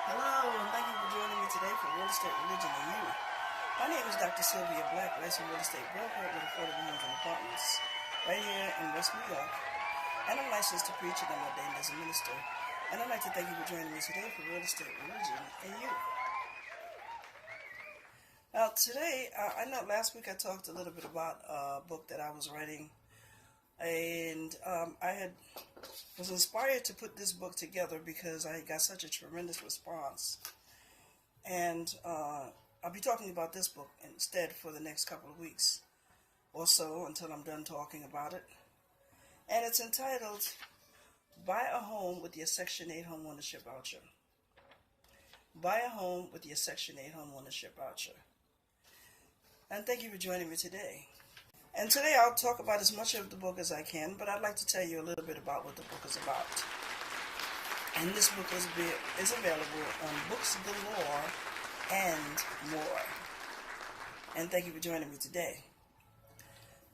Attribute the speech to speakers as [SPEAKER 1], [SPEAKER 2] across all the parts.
[SPEAKER 1] Hello, and thank you for joining me today for Real Estate, Religion, and You. My name is Dr. Sylvia Black, licensed real estate broker with Affordable Homes and Apartments, right here in West New York. And I'm licensed to preach and I'm ordained as a minister. And I'd like to thank you for joining me today for Real Estate, Religion, and You. Now, today, I know last week I talked a little bit about a book that I was writing, and was inspired to put this book together because I got such a tremendous response. And I'll be talking about this book instead for the next couple of weeks or so until I'm done talking about it. And it's entitled, Buy a Home with Your Section 8 Homeownership Voucher. Buy a Home with Your Section 8 Homeownership Voucher. And thank you for joining me today. And today I'll talk about as much of the book as I can, but I'd like to tell you a little bit about what the book is about. And this book is available on Books Galore and more. And thank you for joining me today.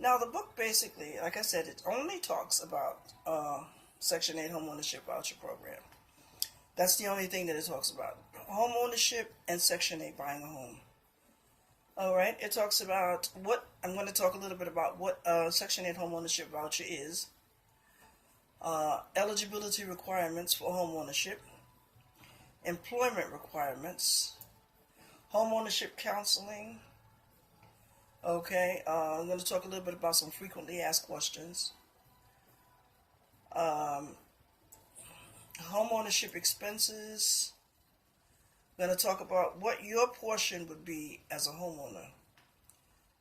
[SPEAKER 1] Now, the book basically, like I said, it only talks about Section 8 Homeownership Voucher Program. That's the only thing that it talks about. Home ownership and Section 8 buying a home. All right, it talks about I'm going to talk a little bit about what Section 8 Homeownership Voucher is, eligibility requirements for home ownership, employment requirements, home ownership counseling. Okay, I'm going to talk a little bit about some frequently asked questions, home ownership expenses. I'm going to talk about what your portion would be as a homeowner.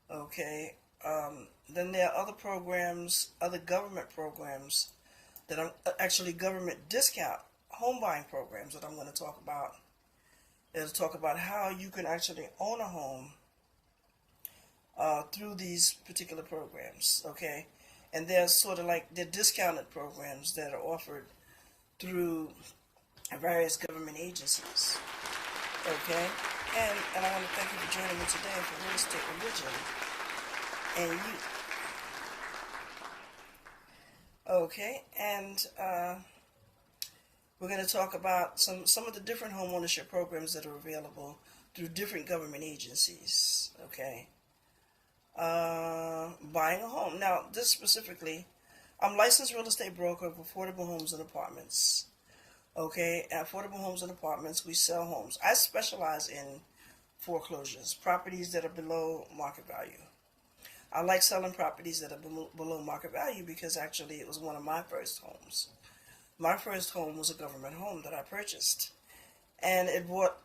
[SPEAKER 1] Okay, then there are other programs, other government programs that are actually government discount home buying programs that I'm going to talk about. It'll talk about how you can actually own a home through these particular programs. Okay, and they're sort of like they're discounted programs that are offered through various government agencies. Okay, and I want to thank you for joining me today for Real Estate, Religion, and You. Okay, and we're going to talk about some of the different home ownership programs that are available through different government agencies. Okay, buying a home. Now, this specifically, I'm licensed real estate broker of Affordable Homes and Apartments. Okay, at Affordable Homes and Apartments, we sell homes. I specialize in foreclosures, properties that are below market value. I like selling properties that are below market value because actually it was one of my first homes. My first home was a government home that I purchased. And it brought,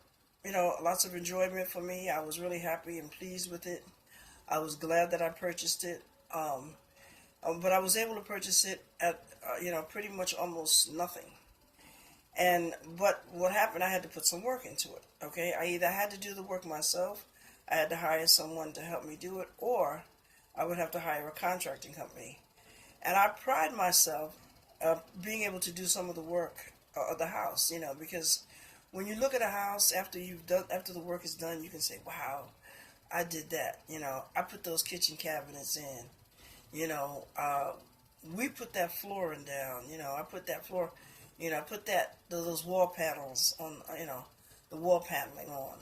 [SPEAKER 1] lots of enjoyment for me. I was really happy and pleased with it. I was glad that I purchased it. But I was able to purchase it at, pretty much almost nothing. But what happened, I had to put some work into it, okay? I either had to do the work myself, I had to hire someone to help me do it, or I would have to hire a contracting company. And I pride myself being able to do some of the work of the house, because when you look at a house after the work is done, you can say, wow, I did that, I put those kitchen cabinets in, we put that flooring down, I put that floor. I put those wall panels on, the wall paneling on,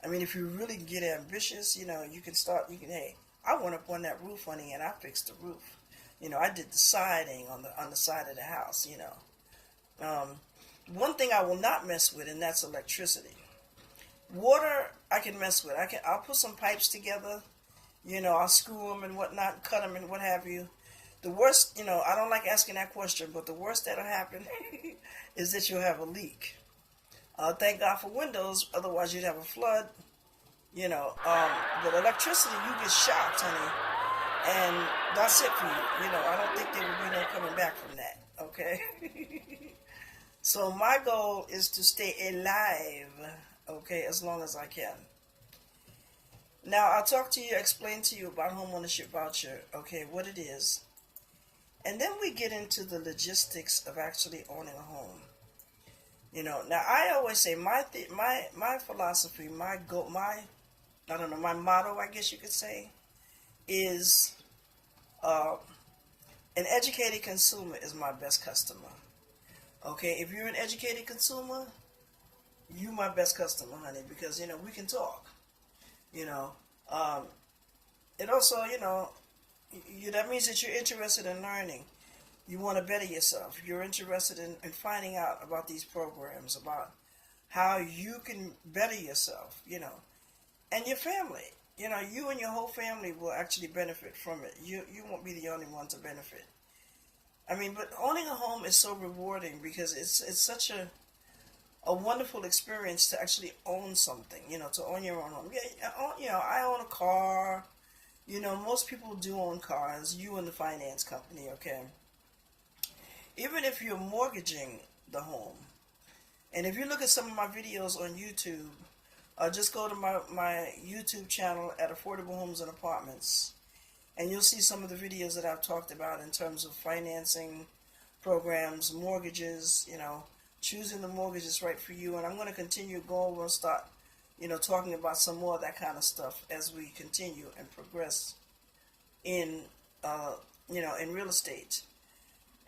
[SPEAKER 1] I mean, if you really get ambitious, hey, I went up on that roof, honey, and I fixed the roof. I did the siding on the side of the house, One thing I will not mess with, and that's electricity. Water, I can mess with. I'll put some pipes together, I'll screw them and whatnot, cut them and what have you. The worst, I don't like asking that question, but the worst that'll happen is that you'll have a leak. Thank God for windows, otherwise you'd have a flood, But electricity, you get shocked, honey, and that's it for you. I don't think there will be no coming back from that, okay? So my goal is to stay alive, okay, as long as I can. Now, I'll explain to you about homeownership voucher, okay, what it is. And then we get into the logistics of actually owning a home. Now I always say my philosophy, my motto, I guess you could say, is an educated consumer is my best customer. Okay, if you're an educated consumer, you my best customer, honey, because we can talk. You know, um, it also that means that you're interested in learning. You want to better yourself. You're interested in finding out about these programs, about how you can better yourself. And your family. You and your whole family will actually benefit from it. You won't be the only one to benefit. I mean, but owning a home is so rewarding because it's such a wonderful experience to actually own something, to own your own home. Yeah, I own a car. Most people do own cars, you and the finance company, okay? Even if you're mortgaging the home, and if you look at some of my videos on YouTube, just go to my YouTube channel at Affordable Homes and Apartments, and you'll see some of the videos that I've talked about in terms of financing programs, mortgages, choosing the mortgage that's right for you. And I'm going to continue going over and start, talking about some more of that kind of stuff as we continue and progress in, in real estate.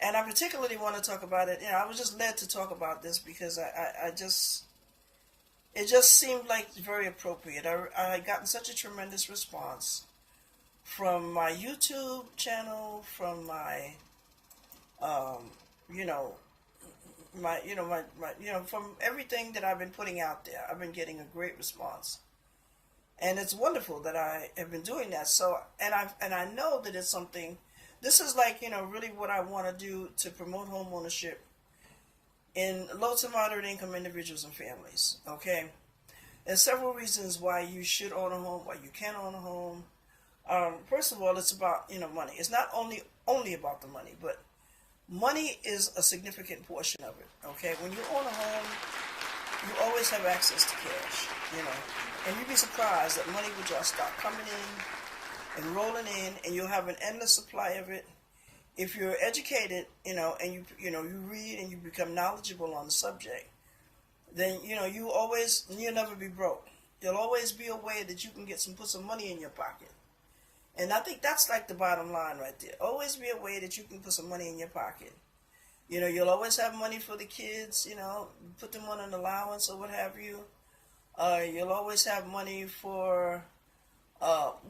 [SPEAKER 1] And I particularly want to talk about it. I was just led to talk about this because it just seemed like very appropriate. I gotten such a tremendous response from my YouTube channel, from my, from everything that I've been putting out there. I've been getting a great response, and it's wonderful that I have been doing that. So, and I know that it's something. This is like really what I want to do to promote home ownership in low to moderate income individuals and families. Okay, there's several reasons why you should own a home, why you can own a home. First of all, it's about money. It's not only about the money, but money is a significant portion of it. Okay, when you own a home, you always have access to cash. And you'd be surprised that money will just start coming in and rolling in, and you'll have an endless supply of it. If you're educated, and you read and you become knowledgeable on the subject, then you'll never be broke. There'll always be a way that you can put some money in your pocket. And I think that's like the bottom line right there. Always be a way that you can put some money in your pocket. You'll always have money for the kids, put them on an allowance or what have you. You'll always have money for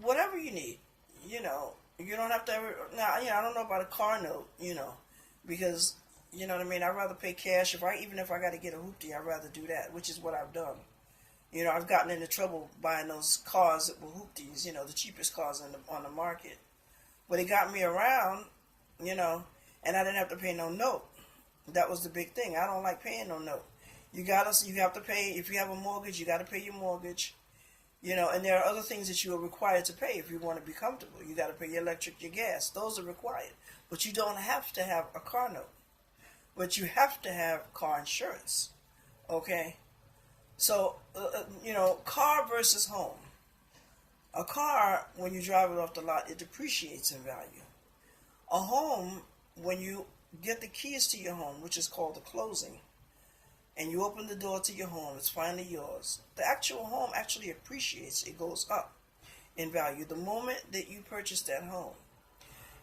[SPEAKER 1] whatever you need. You don't have to ever, now, I don't know about a car note, because, you know what I mean, I'd rather pay cash. Even if I got to get a hoopty, I'd rather do that, which is what I've done. I've gotten into trouble buying those cars that were hoopties, the cheapest cars on the market. But it got me around, and I didn't have to pay no note. That was the big thing. I don't like paying no note. You have to pay, if you have a mortgage, you got to pay your mortgage. And there are other things that you are required to pay if you want to be comfortable. You got to pay your electric, your gas. Those are required. But you don't have to have a car note. But you have to have car insurance. Okay? So, car versus home. A car, when you drive it off the lot, it depreciates in value. A home, when you get the keys to your home, which is called the closing, and you open the door to your home, it's finally yours. The actual home actually appreciates. It goes up in value the moment that you purchase that home.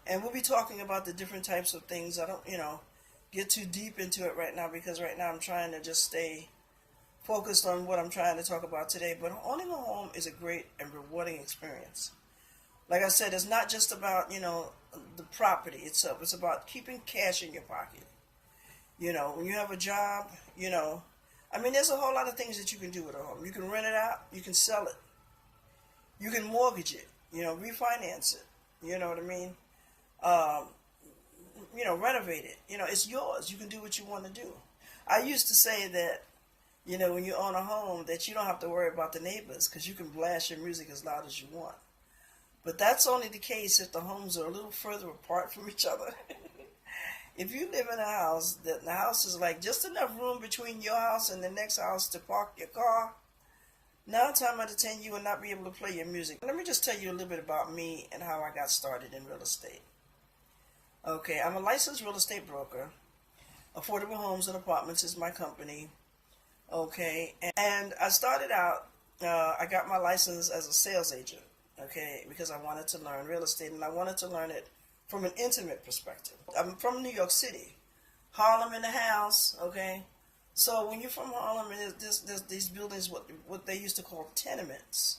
[SPEAKER 1] And we'll be talking about the different types of things. I don't, get too deep into it right now because right now I'm trying to just stay focused on what I'm trying to talk about today. But owning a home is a great and rewarding experience. Like I said, it's not just about, the property itself. It's about keeping cash in your pocket. When you have a job, there's a whole lot of things that you can do with a home. You can rent it out. You can sell it. You can mortgage it, refinance it. You know what I mean? Renovate it. It's yours. You can do what you want to do. I used to say that, when you own a home, that you don't have to worry about the neighbors because you can blast your music as loud as you want. But that's only the case if the homes are a little further apart from each other. If you live in a house, that the house is like just enough room between your house and the next house to park your car, 9 times out of 10 you will not be able to play your music. Let me just tell you a little bit about me and how I got started in real estate. Okay, I'm a licensed real estate broker. Affordable Homes and Apartments is my company. Okay, and I started out, I got my license as a sales agent, okay, because I wanted to learn real estate, and I wanted to learn it from an intimate perspective. I'm from New York City, Harlem in the house, okay, So when you're from Harlem, and there's these buildings, what they used to call tenements,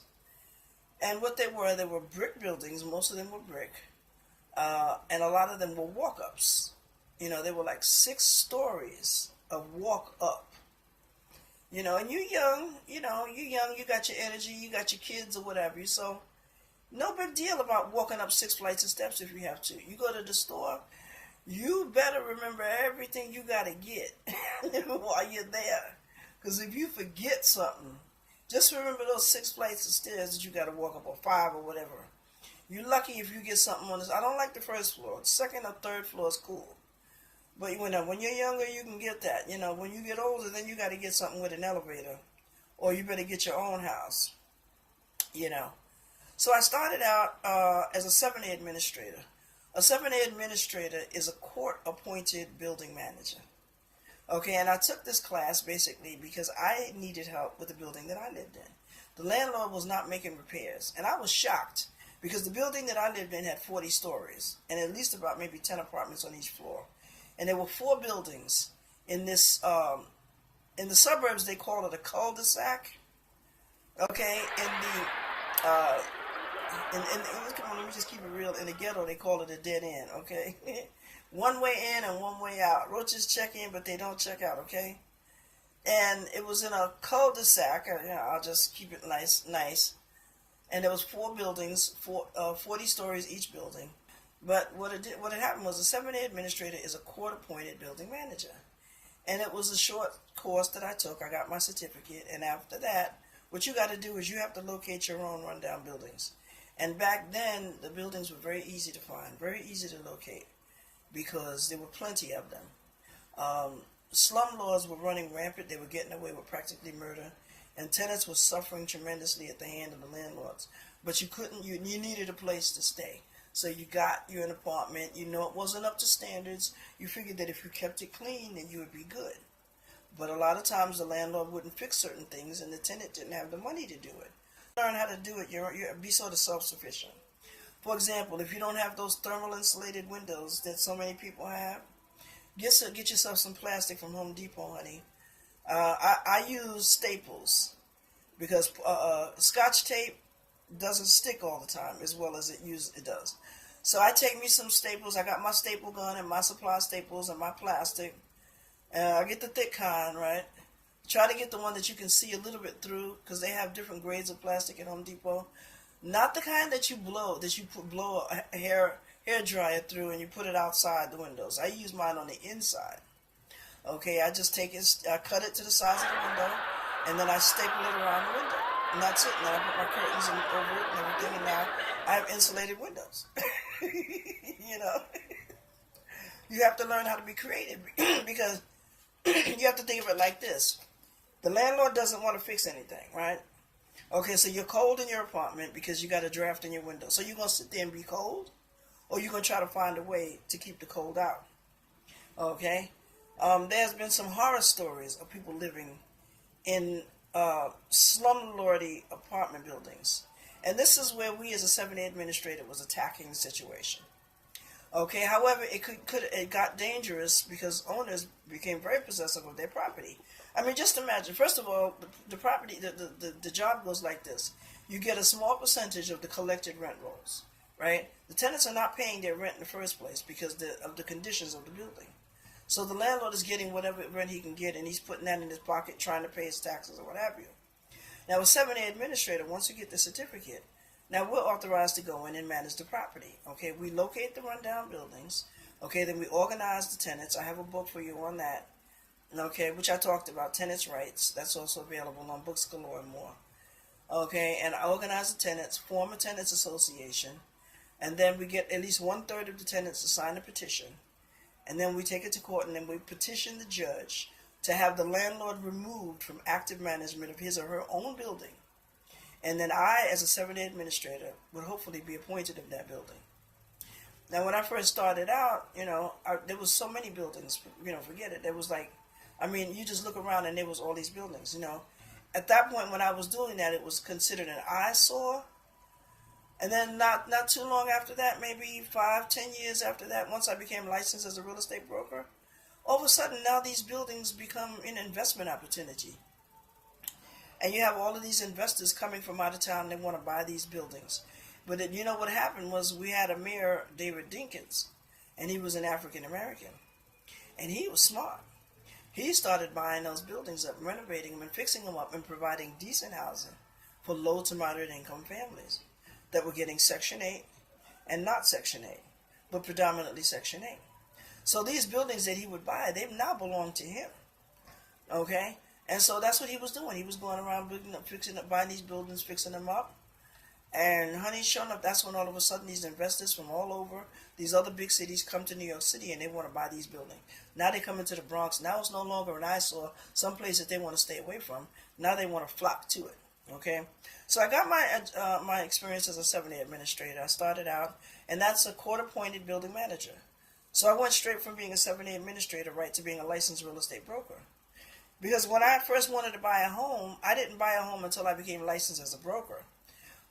[SPEAKER 1] and what they were brick buildings. Most of them were brick, and a lot of them were walk-ups. They were like 6 stories of walk-up. And you young, you got your energy, you got your kids or whatever. So no big deal about walking up 6 flights of steps if you have to. You go to the store, you better remember everything you got to get while you're there. Because if you forget something, just remember those 6 flights of stairs that you got to walk up, or 5 or whatever. You're lucky if you get something on this. I don't like the first floor. Second or third floor is cool. But when you're younger, you can get that. When you get older, then you got to get something with an elevator. Or you better get your own house. So I started out as a 7A administrator. A 7A administrator is a court-appointed building manager. Okay, and I took this class basically because I needed help with the building that I lived in. The landlord was not making repairs, and I was shocked because the building that I lived in had 40 stories and at least about maybe 10 apartments on each floor. And there were 4 buildings in this, in the suburbs they call it a cul-de-sac. Okay, come on, let me just keep it real. In the ghetto, they call it a dead end, okay? One way in and one way out. Roaches check in, but they don't check out, okay? And it was in a cul-de-sac. I'll just keep it nice. And there was 4 buildings, 40 stories each building. But what had happened was the 7A administrator is a court-appointed building manager. And it was a short course that I took. I got my certificate. And after that, what you got to do is you have to locate your own rundown buildings. And back then, the buildings were very easy to find, very easy to locate, because there were plenty of them. Slum laws were running rampant. They were getting away with practically murder. And tenants were suffering tremendously at the hand of the landlords. But you needed a place to stay. So you got you an apartment. It wasn't up to standards. You figured that if you kept it clean, then you would be good. But a lot of times the landlord wouldn't fix certain things, and the tenant didn't have the money to do it. Learn how to do it. You be sort of self-sufficient. For example, if you don't have those thermal insulated windows that so many people have, get yourself some plastic from Home Depot, honey. I use staples because Scotch tape doesn't stick all the time as well as it does. So I take me some staples. I got my staple gun and my supply staples and my plastic. I get the thick kind, right? Try to get the one that you can see a little bit through, because they have different grades of plastic at Home Depot. Not the kind that you blow a hair dryer through and you put it outside the windows. I use mine on the inside. Okay, I just take it, I cut it to the size of the window, and then I staple it around the window. And that's it. And then I put my curtains over it and everything, and now I have insulated windows. You have to learn how to be creative because you have to think of it like this. The landlord doesn't want to fix anything, right? Okay, so you're cold in your apartment because you got a draft in your window. So you're going to sit there and be cold? Or you're going to try to find a way to keep the cold out? Okay? There's been some horror stories of people living in slumlordy apartment buildings. And this is where we as a 7A administrator was attacking the situation. Okay, however, it got dangerous because owners became very possessive of their property. I mean, just imagine. First of all, the property, the job goes like this: you get a small percentage of the collected rent rolls, right? The tenants are not paying their rent in the first place because of the conditions of the building. So the landlord is getting whatever rent he can get, and he's putting that in his pocket, trying to pay his taxes or what have you. Now, with 7A administrator, once you get the certificate, now we're authorized to go in and manage the property. Okay, we locate the rundown buildings. Okay, then we organize the tenants. I have a book for you on that. Okay, which I talked about, tenants' rights. That's also available on Books Galore and more. Okay, and I organize the tenants, form a tenants association, and then we get at least 1/3 of the tenants to sign a petition. And then we take it to court, and then we petition the judge to have the landlord removed from active management of his or her own building. And then I, as a 7A administrator, would hopefully be appointed of that building. Now, when I first started out, there was so many buildings, forget it. There was you just look around and there was all these buildings, At that point, when I was doing that, it was considered an eyesore. And then not too long after that, maybe 5-10 years after that, once I became licensed as a real estate broker, All of a sudden now these buildings become an investment opportunity. And you have all of these investors coming from out of town. They want to buy these buildings. But you know what happened was we had a mayor, David Dinkins, and he was an African American. And he was smart. He started buying those buildings up, renovating them and fixing them up and providing decent housing for low to moderate income families that were getting Section 8 and not Section 8, but predominantly Section 8. So these buildings that he would buy, they now belong to him. Okay? And so that's what he was doing. He was going around buying these buildings, fixing them up. And honey, sure enough, that's when all of a sudden these investors from all over these other big cities come to New York City and they want to buy these buildings. Now they come into the Bronx. Now it's no longer an eyesore, some place that they want to stay away from. Now they want to flock to it. Okay, so I got my experience as a 7A administrator. I started out, and that's a court-appointed building manager. So I went straight from being a 7A administrator right to being a licensed real estate broker. Because when I first wanted to buy a home, I didn't buy a home until I became licensed as a broker.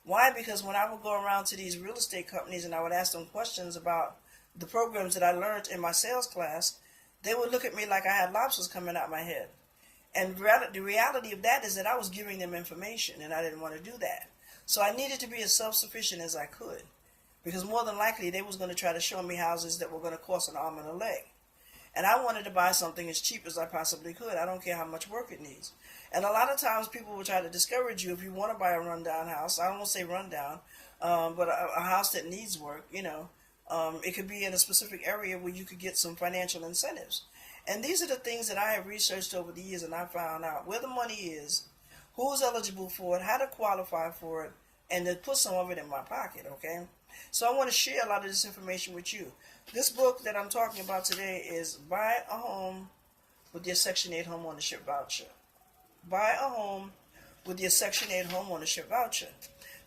[SPEAKER 1] Why? Because when I would go around to these real estate companies and I would ask them questions about the programs that I learned in my sales class, they would look at me like I had lobsters coming out my head. And the reality of that is that I was giving them information and I didn't want to do that. So I needed to be as self-sufficient as I could. Because more than likely they was going to try to show me houses that were going to cost an arm and a leg. And I wanted to buy something as cheap as I possibly could. I don't care how much work it needs. And a lot of times people will try to discourage you if you want to buy a rundown house. I don't want to say rundown, but a house that needs work, you know. It could be in a specific area where you could get some financial incentives. And these are the things that I have researched over the years, and I found out where the money is, who's eligible for it, how to qualify for it, and to put some of it in my pocket, okay? So I want to share a lot of this information with you. This book that I'm talking about today is Buy a Home with Your Section 8 Homeownership Voucher. Buy a home with your Section 8 Homeownership Voucher.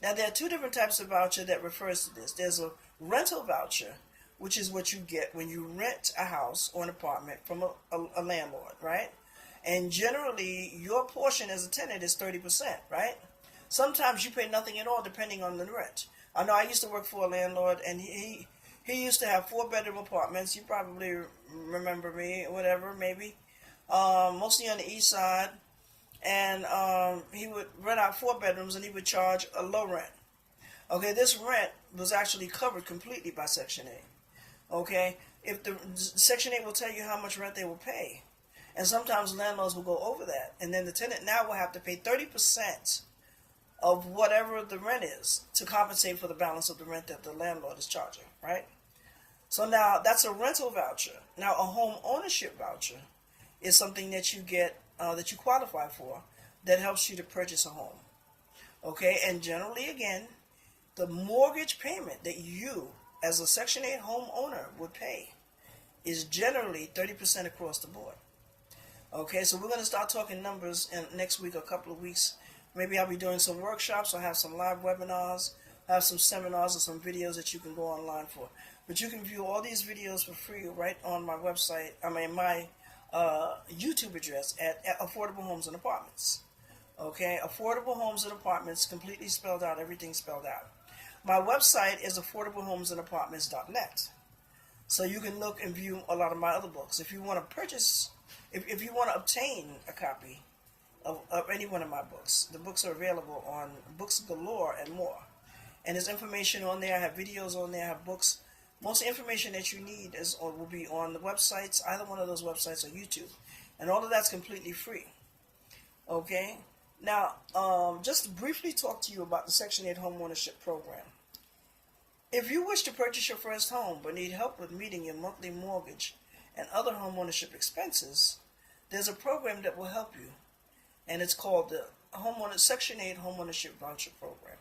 [SPEAKER 1] Now, there are two different types of voucher that refers to this. There's a rental voucher, which is what you get when you rent a house or an apartment from a landlord, right? And generally, your portion as a tenant is 30%, right? Sometimes you pay nothing at all depending on the rent. I know I used to work for a landlord, and he used to have 4-bedroom apartments. You probably remember me, whatever, maybe. Mostly on the east side. And he would rent out 4 bedrooms, and he would charge a low rent. Okay, this rent was actually covered completely by Section 8. Okay, if the Section 8 will tell you how much rent they will pay. And sometimes landlords will go over that. And then the tenant now will have to pay 30% of whatever the rent is to compensate for the balance of the rent that the landlord is charging, right? So now that's a rental voucher. Now a home ownership voucher is something that you get, that you qualify for, that helps you to purchase a home. Okay, and generally, again, the mortgage payment that you, as a Section 8 homeowner, would pay is generally 30% across the board. Okay, so we're going to start talking numbers in next week, a couple of weeks. Maybe I'll be doing some workshops, I'll have some live webinars, have some seminars or some videos that you can go online for. But you can view all these videos for free right on my website, my YouTube address at Affordable Homes and Apartments. Okay, Affordable Homes and Apartments, completely spelled out, everything spelled out. My website is affordablehomesandapartments.net. So you can look and view a lot of my other books. If you want to purchase, if you want to obtain a copy of any one of my books, the books are available on Books Galore and more. And there's information on there. I have videos on there. I have books. Most information that you need will be on the websites, either one of those websites or YouTube. And all of that's completely free. Okay? Now, just to briefly talk to you about the Section 8 Homeownership Program. If you wish to purchase your first home but need help with meeting your monthly mortgage and other homeownership expenses, there's a program that will help you. And it's called the Section 8 Homeownership Voucher Program.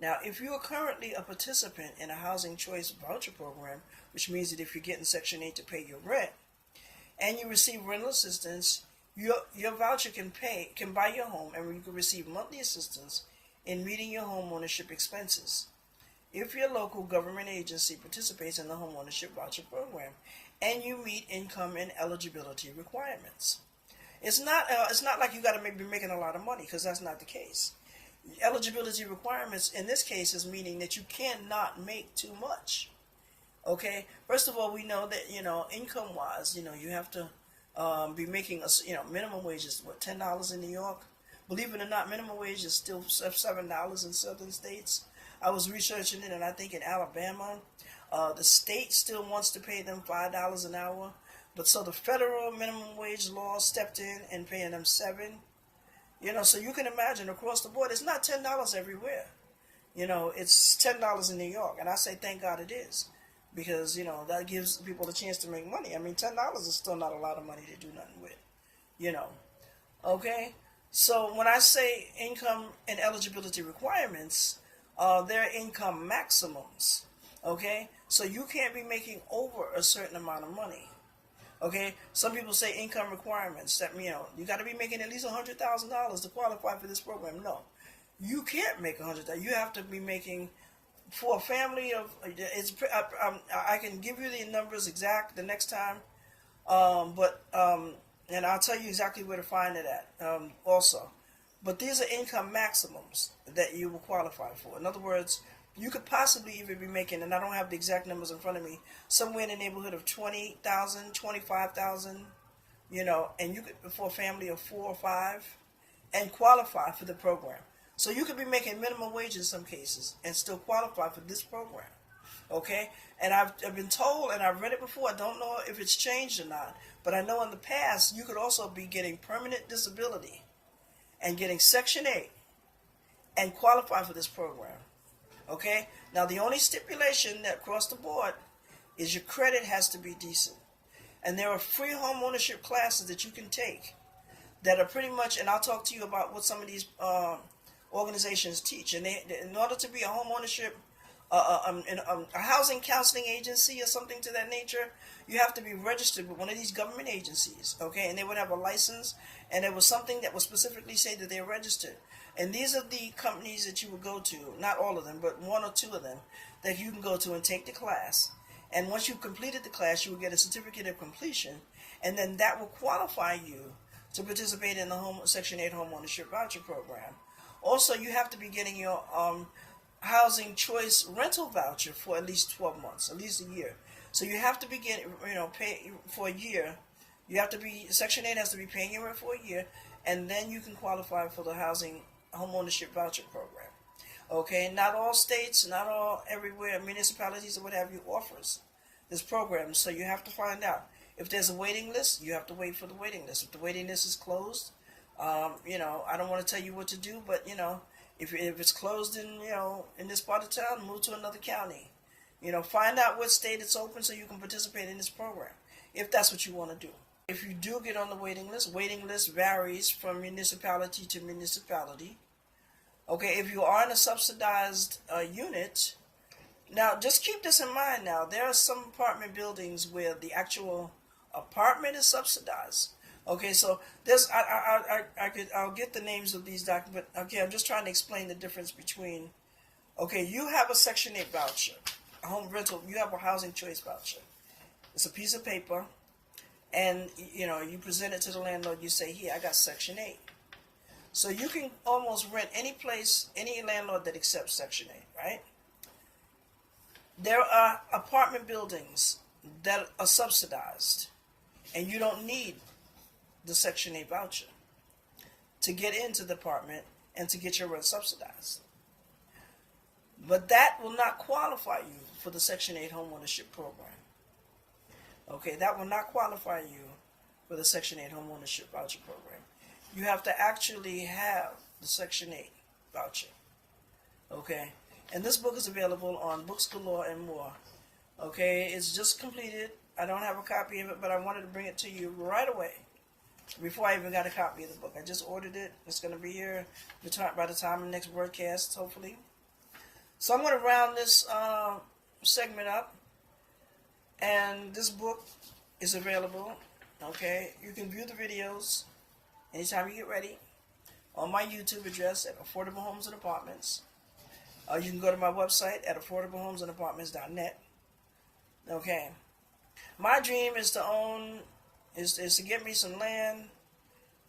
[SPEAKER 1] Now, if you are currently a participant in a Housing Choice Voucher Program, which means that if you're getting Section 8 to pay your rent, and you receive rental assistance, your voucher can buy your home, and you can receive monthly assistance in meeting your home ownership expenses if your local government agency participates in the Home Ownership Voucher Program and you meet income and eligibility requirements. It's not like you got to be making a lot of money, because that's not the case. Eligibility requirements in this case is meaning that you cannot make too much. Okay, first of all, we know that income wise, you have to be making minimum wage is what, $10 in New York. Believe it or not, minimum wage is still $7 in certain states. I was researching it, and I think in Alabama, the state still wants to pay them $5 an hour, but so the federal minimum wage law stepped in and paying them 7. So you can imagine across the board, it's not $10 everywhere. It's $10 in New York, and I say thank God it is, because that gives people a chance to make money. I mean, $10 is still not a lot of money to do nothing with. You know, okay. So when I say income and eligibility requirements, they're income maximums. Okay, so you can't be making over a certain amount of money. Okay, some people say income requirements that you got to be making at least $100,000 to qualify for this program. No, you can't make $100,000. You have to be making, for a family of, I can give you the numbers exact the next time, and I'll tell you exactly where to find it at also. But these are income maximums that you will qualify for. In other words, you could possibly even be making, and I don't have the exact numbers in front of me, somewhere in the neighborhood of 20,000, 25,000, and you could, for a family of 4 or 5, and qualify for the program. So you could be making minimum wage in some cases and still qualify for this program. Okay? And I've been told, and I've read it before, I don't know if it's changed or not, but I know in the past you could also be getting permanent disability and getting Section 8 and qualify for this program. Okay? Now the only stipulation that across the board is your credit has to be decent. And there are free home ownership classes that you can take that are pretty much, and I'll talk to you about what some of these organizations teach. And in order to be a home ownership, a housing counseling agency or something to that nature, you have to be registered with one of these government agencies, okay? And they would have a license, and there was something that would specifically say that they're registered. And these are the companies that you would go to, not all of them, but 1 or 2 of them, that you can go to and take the class. And once you've completed the class, you will get a certificate of completion, and then that will qualify you to participate in the Section 8 Homeownership Voucher Program. Also, you have to be getting your housing choice rental voucher for at least 12 months, at least a year. So you have to be getting, pay for a year. You have to be, Section 8 has to be paying your rent for a year, and then you can qualify for the housing homeownership voucher program. Okay, not all states, not all everywhere, municipalities or what have you offers this program. So you have to find out. If there's a waiting list, you have to wait for the waiting list. If the waiting list is closed, I don't want to tell you what to do, but if it's closed in this part of town, move to another county. Find out what state it's open so you can participate in this program, if that's what you want to do. If you do get on the waiting list varies from municipality to municipality. Okay, if you are in a subsidized unit, now just keep this in mind. Now there are some apartment buildings where the actual apartment is subsidized. Okay, so there's I'll get the names of these documents. Okay, I'm just trying to explain the difference between. Okay, you have a Section 8 voucher, a home rental. You have a housing choice voucher. It's a piece of paper, and you present it to the landlord. You say, "Here, I got Section 8." So you can almost rent any place, any landlord that accepts Section 8, right? There are apartment buildings that are subsidized, and you don't need the Section 8 voucher to get into the apartment and to get your rent subsidized. But that will not qualify you for the Section 8 homeownership program. Okay, that will not qualify you for the Section 8 homeownership voucher program. You have to actually have the Section 8 voucher. Okay, and this book is available on Books Galore and more. Okay, it's just completed. I don't have a copy of it, but I wanted to bring it to you right away before I even got a copy of the book. I just ordered it. It's going to be here by the time of the next broadcast, hopefully. So I'm going to round this segment up, and this book is available. Okay, you can view the videos anytime you get ready on my YouTube address at Affordable Homes and Apartments. You can go to my website at affordablehomesandapartments.net. Okay, my dream is to own, is to get me some land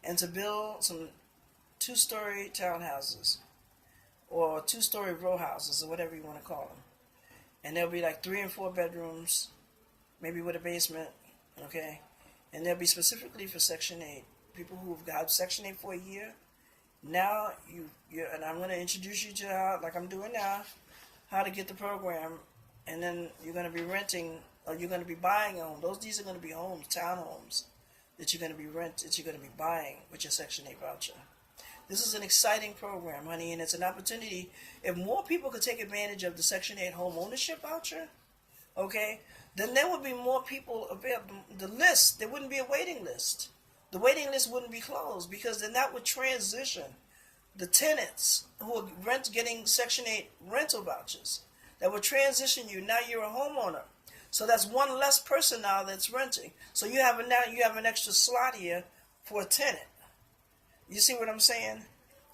[SPEAKER 1] and to build some 2-story townhouses or 2-story row houses or whatever you want to call them. and there'll be like 3 and 4 bedrooms, maybe with a basement, okay? And they'll be specifically for Section 8. People who've got Section 8 for a year. Now, and I'm going to introduce you to how, like I'm doing now, how to get the program, and then you're going to be renting, or you're going to be buying a home. These are going to be homes, townhomes, that you're going to be that you're going to be buying with your Section 8 voucher. This is an exciting program, honey, and it's an opportunity. If more people could take advantage of the Section 8 home ownership voucher, okay, then there would be more people available. The list, there wouldn't be a waiting list. The waiting list wouldn't be closed, because then that would transition the tenants who are getting Section 8 rental vouchers. That would transition you. Now you're a homeowner. So that's one less person now that's renting. So you have an extra slot here for a tenant. You see what I'm saying?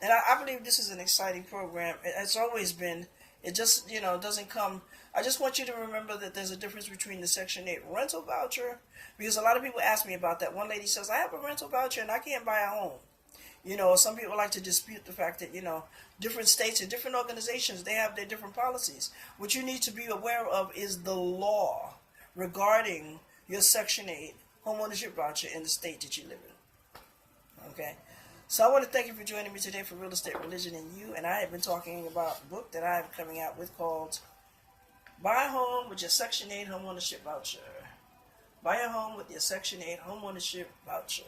[SPEAKER 1] And I believe this is an exciting program. It's always been. It just, doesn't come. I just want you to remember that there's a difference between the Section 8 rental voucher, because a lot of people ask me about that. One lady says, I have a rental voucher and I can't buy a home. Some people like to dispute the fact that, different states and different organizations, they have their different policies. What you need to be aware of is the law regarding your Section 8 homeownership voucher in the state that you live in. Okay? So I want to thank you for joining me today for Real Estate, Religion, and You. And I have been talking about a book that I am coming out with called Buy a Home with Your Section 8 Homeownership Voucher. Buy a home with your Section 8 homeownership voucher.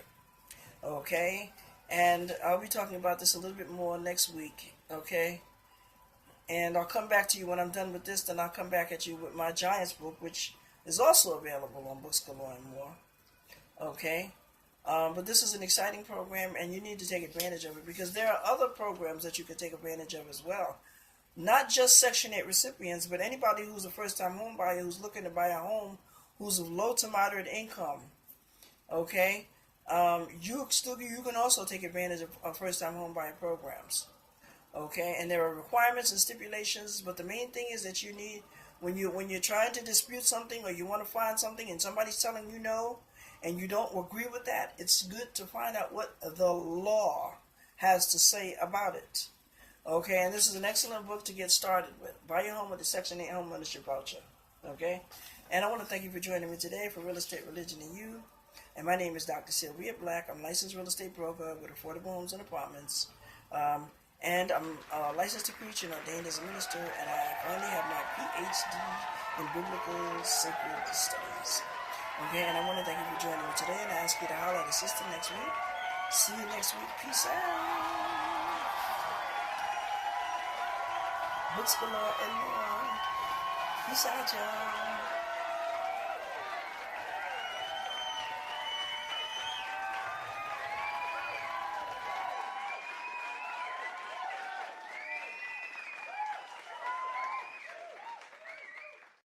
[SPEAKER 1] Okay? And I'll be talking about this a little bit more next week. Okay? And I'll come back to you when I'm done with this. Then I'll come back at you with my Giants book, which is also available on Books Galore and More. Okay? But this is an exciting program, and you need to take advantage of it, because there are other programs that you can take advantage of as well. Not just Section 8 recipients, but anybody who's a first-time home buyer who's looking to buy a home, who's of low to moderate income. Okay? You can also take advantage of first-time home buyer programs. Okay? And there are requirements and stipulations, but the main thing is that you need, when you're trying to dispute something, or you want to find something and somebody's telling you no, and you don't agree with that, it's good to find out what the law has to say about it. Okay, and this is an excellent book to get started with. Buy your home with the Section 8 home ownership voucher. Okay, and I want to thank you for joining me today for Real Estate, Religion, and You. And my name is Dr. Sylvia Black. I'm a licensed real estate broker with affordable homes and apartments. And I'm licensed to preach and ordained as a minister, and I currently have my PhD in Biblical Sacred Studies. Okay, and I want to thank you for joining me today, and I ask you to holler at a sister next week. See you next week. Peace out. Books Galore and More. Peace out, y'all.